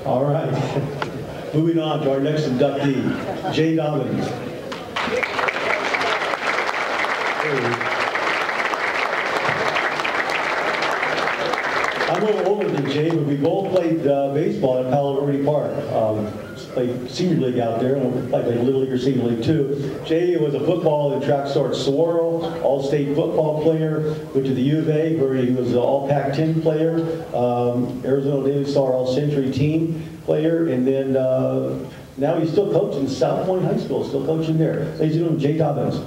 All right. Moving on to our next inductee, Jay Dobyns. I'm a little older than Jay, but we both played baseball at Palo Verde Park. Played senior league out there, and I played Little League or Senior League too. Jay was a football and track star at Saguaro, all-state football player, went to the U of A where he was an all-Pac-10 player, Arizona Daily Star all-century team player, and then now he's still coaching South Point High School, still coaching there. Ladies and gentlemen, Jay Dobyns.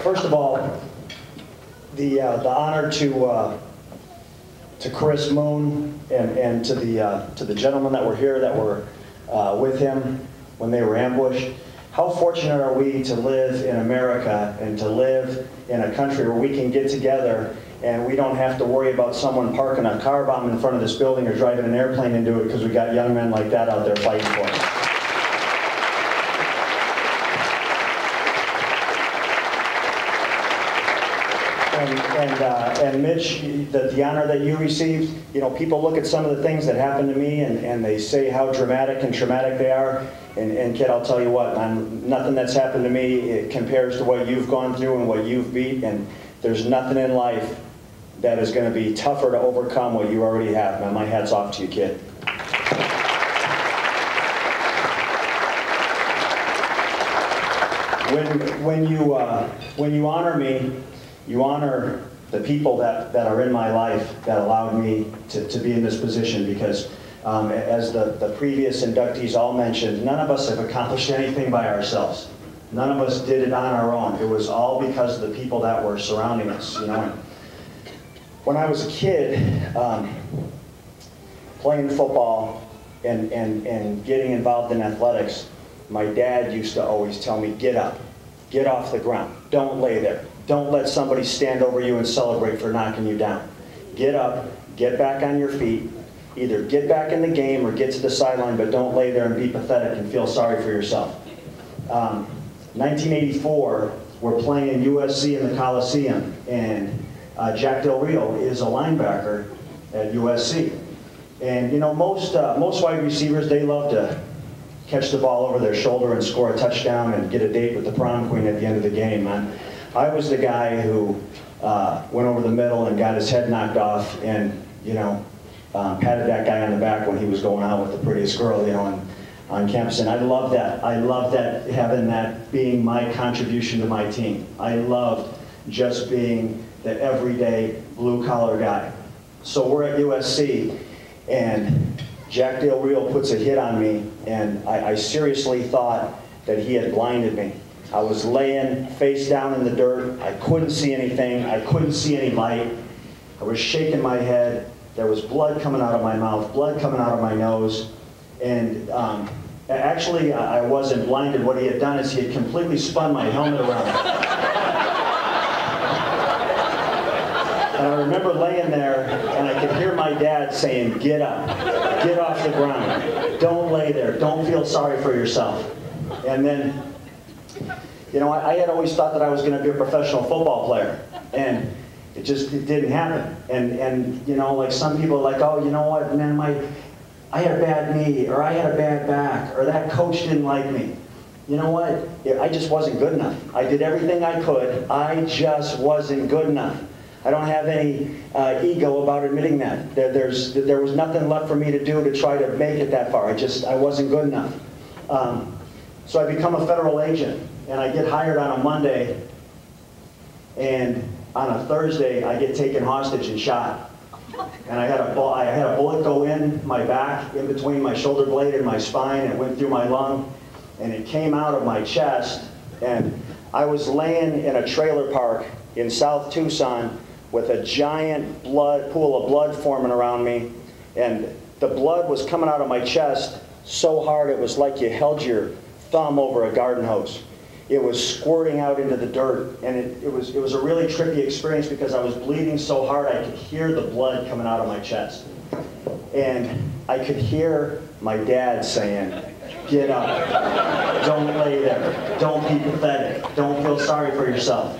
First of all, the honor to Chris Moon and to the gentlemen that were here that were with him when they were ambushed. How fortunate are we to live in America and to live in a country where we can get together and we don't have to worry about someone parking a car bomb in front of this building or driving an airplane into it because we got young men like that out there fighting for us. And Mitch, the honor that you received, you know, people look at some of the things that happened to me and they say how dramatic and traumatic they are. And kid, I'll tell you what, nothing that's happened to me, it compares to what you've gone through and what you've beat. And there's nothing in life that is going to be tougher to overcome what you already have. Man, my hat's off to you, kid. When you honor me, you honor the people that are in my life that allowed me to be in this position, because as the previous inductees all mentioned, none of us have accomplished anything by ourselves. None of us did it on our own. It was all because of the people that were surrounding us, you know. When I was a kid, playing football and getting involved in athletics, my dad used to always tell me, get up, get off the ground, don't lay there. Don't let somebody stand over you and celebrate for knocking you down. Get up, get back on your feet, either get back in the game or get to the sideline, but don't lay there and be pathetic and feel sorry for yourself. 1984, we're playing in USC in the Coliseum, and Jack Del Rio is a linebacker at USC. And you know, most wide receivers, they love to catch the ball over their shoulder and score a touchdown and get a date with the prom queen at the end of the game. I was the guy who went over the middle and got his head knocked off, and you know, patted that guy on the back when he was going out with the prettiest girl, you know, on campus. And I love that. I love that, having that being my contribution to my team. I loved just being the everyday blue-collar guy. So we're at USC, and Jack Del Rio puts a hit on me, and I seriously thought that he had blinded me. I was laying face down in the dirt. I couldn't see anything. I couldn't see any light. I was shaking my head. There was blood coming out of my mouth, blood coming out of my nose. And actually, I wasn't blinded. What he had done is he had completely spun my helmet around. And I remember laying there, and I could hear my dad saying, get up, get off the ground. Don't lay there. Don't feel sorry for yourself. And then, you know, I had always thought that I was going to be a professional football player, and it didn't happen. And you know, like some people are like, oh, you know what, man, I had a bad knee, or I had a bad back, or that coach didn't like me. You know what? I just wasn't good enough. I did everything I could. I just wasn't good enough. I don't have any ego about admitting that. There was nothing left for me to do to try to make it that far. I wasn't good enough. So I become a federal agent, and I get hired on a Monday, and on a Thursday I get taken hostage and shot. And I had a bullet go in my back, in between my shoulder blade and my spine. It went through my lung, and it came out of my chest. And I was laying in a trailer park in South Tucson with a giant pool of blood forming around me, and the blood was coming out of my chest so hard it was like you held your thumb over a garden hose. It was squirting out into the dirt, and it was a really trippy experience because I was bleeding so hard I could hear the blood coming out of my chest. And I could hear my dad saying, get up, don't lay there, don't be pathetic, don't feel sorry for yourself.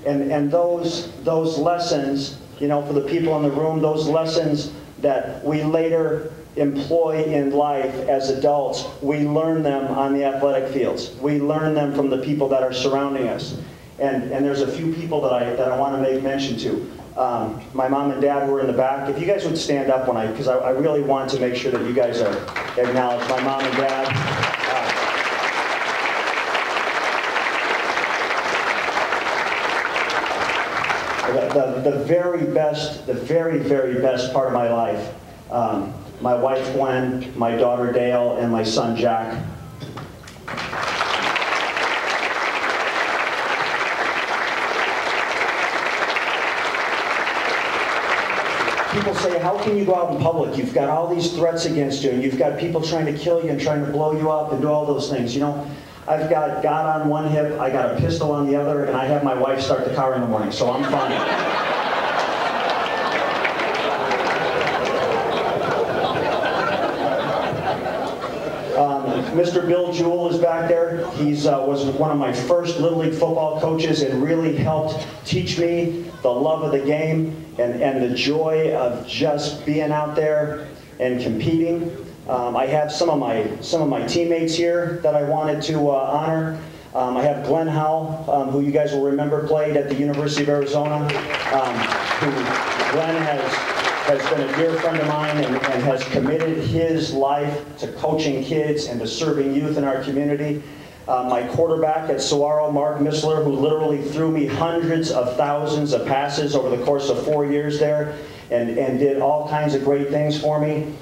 And those lessons, you know, for the people in the room, those lessons that we later employ in life as adults, we learn them on the athletic fields. We learn them from the people that are surrounding us. And there's a few people that I want to make mention to. My mom and dad were in the back. If you guys would stand up because I really want to make sure that you guys are acknowledged. My mom and dad. The very best part of my life. My wife Gwen, my daughter Dale, and my son Jack. People say, how can you go out in public? You've got all these threats against you, and you've got people trying to kill you and trying to blow you up and do all those things. You know, I've got God on one hip, I got a pistol on the other, and I have my wife start the car in the morning, so I'm fine. Mr. Bill Jewell is back there. He was one of my first Little League football coaches and really helped teach me the love of the game and the joy of just being out there and competing. I have some of my teammates here that I wanted to honor. I have Glenn Howell, who you guys will remember played at the University of Arizona. Glenn has been a dear friend of mine and has committed his life to coaching kids and to serving youth in our community. My quarterback at Saguaro, Mark Missler, who literally threw me hundreds of thousands of passes over the course of 4 years there and did all kinds of great things for me.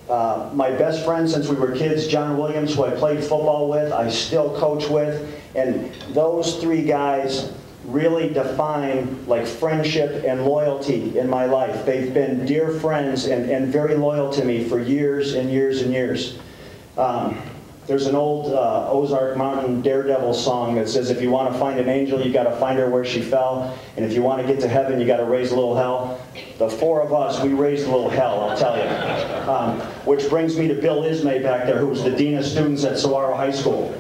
My best friend since we were kids, John Williams, who I played football with, I still coach with, and those three guys really define like friendship and loyalty in my life. They've been dear friends and very loyal to me for years and years and years. There's an old Ozark Mountain Daredevil song that says, if you want to find an angel, you got to find her where she fell, and if you want to get to heaven, you got to raise a little hell. The four of us, we raised a little hell, I'll tell you. Which brings me to Bill Ismay back there, who was the dean of students at Saguaro High School.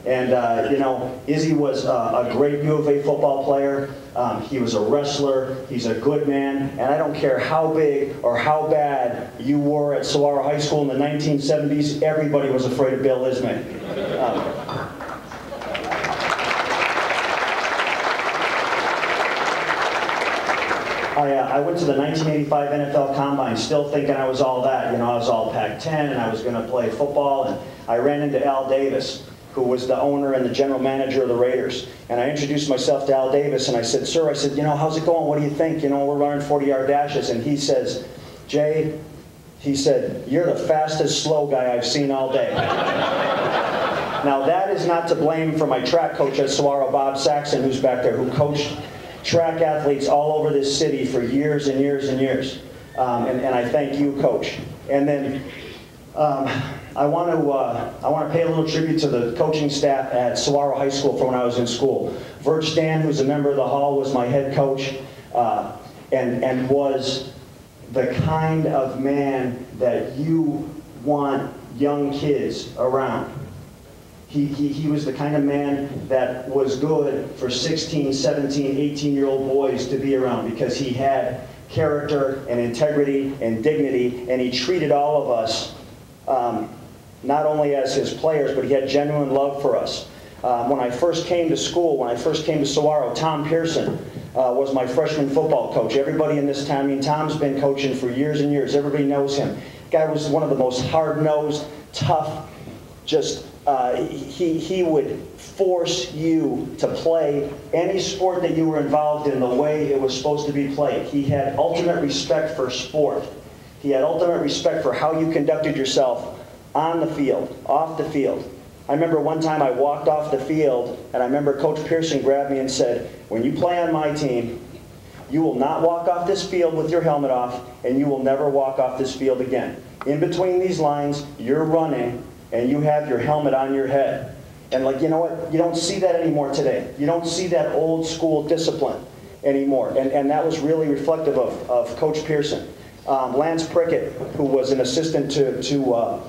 You know, Izzy was a great U of A football player. He was a wrestler. He's a good man. And I don't care how big or how bad you were at Saguaro High School in the 1970s, everybody was afraid of Bill Ismay. I went to the 1985 NFL Combine still thinking I was all that. You know, I was all Pac-10 and I was going to play football. And I ran into Al Davis, who was the owner and the general manager of the Raiders. And I introduced myself to Al Davis and I said, sir, I said, you know, how's it going? What do you think? You know, we're running 40-yard dashes. And he says, Jay, he said, you're the fastest slow guy I've seen all day. Now that is not to blame for my track coach at Saguaro, Bob Saxon, who's back there, who coached track athletes all over this city for years and years and years. And I thank you, Coach. And then I want to pay a little tribute to the coaching staff at Saguaro High School from when I was in school. Verge Stan, who's a member of the Hall, was my head coach and was the kind of man that you want young kids around. He was the kind of man that was good for 16, 17, 18-year-old boys to be around because he had character and integrity and dignity, and he treated all of us not only as his players, but he had genuine love for us. When I first came to school, when I first came to Saguaro, Tom Pearson was my freshman football coach. Everybody in this town, I mean, Tom's been coaching for years and years. Everybody knows him. The guy was one of the most hard-nosed, tough, just he would force you to play any sport that you were involved in the way it was supposed to be played. He had ultimate respect for sport. He had ultimate respect for how you conducted yourself on the field, off the field. I remember one time I walked off the field, and I remember Coach Pearson grabbed me and said, when you play on my team, you will not walk off this field with your helmet off, and you will never walk off this field again. In between these lines, you're running, and you have your helmet on your head. And like, you know what? You don't see that anymore today. You don't see that old school discipline anymore. And that was really reflective of Coach Pearson. Lance Prickett, who was an assistant to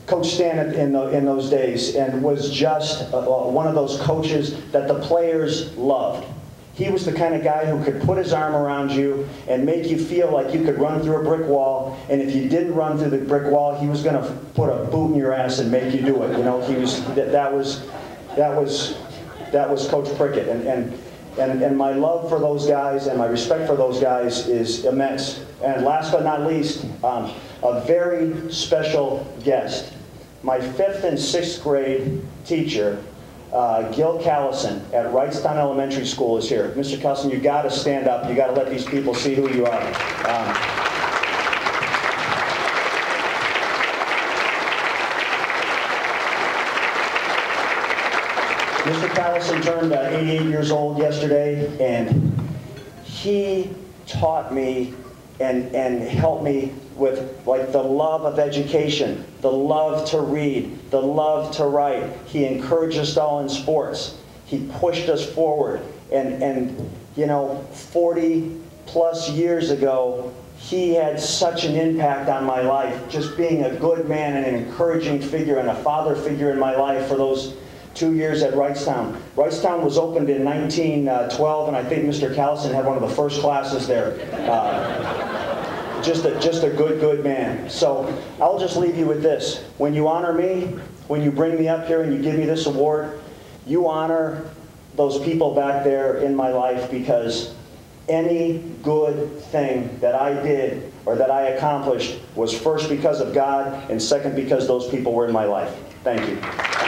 Coach Stan in those days, and was just one of those coaches that the players loved. He was the kind of guy who could put his arm around you and make you feel like you could run through a brick wall, and if you didn't run through the brick wall, he was going to put a boot in your ass and make you do it. You know, he was that was Coach Prickett, and my love for those guys and my respect for those guys is immense. And last but not least, a very special guest. My 5th and 6th grade teacher, Gil Callison at Wrightstown Elementary School is here. Mr. Callison, you got to stand up. You got to let these people see who you are. Mr. Callison turned 88 years old yesterday, and he taught me and helped me with like the love of education, the love to read, the love to write. He encouraged us all in sports. He pushed us forward. And you know, 40 plus years ago, he had such an impact on my life, just being a good man and an encouraging figure and a father figure in my life for those 2 years at Wrightstown. Wrightstown was opened in 1912, and I think Mr. Callison had one of the first classes there. Just a good man. So I'll just leave you with this. When you honor me, when you bring me up here and you give me this award, you honor those people back there in my life, because any good thing that I did or that I accomplished was first because of God and second because those people were in my life. Thank you.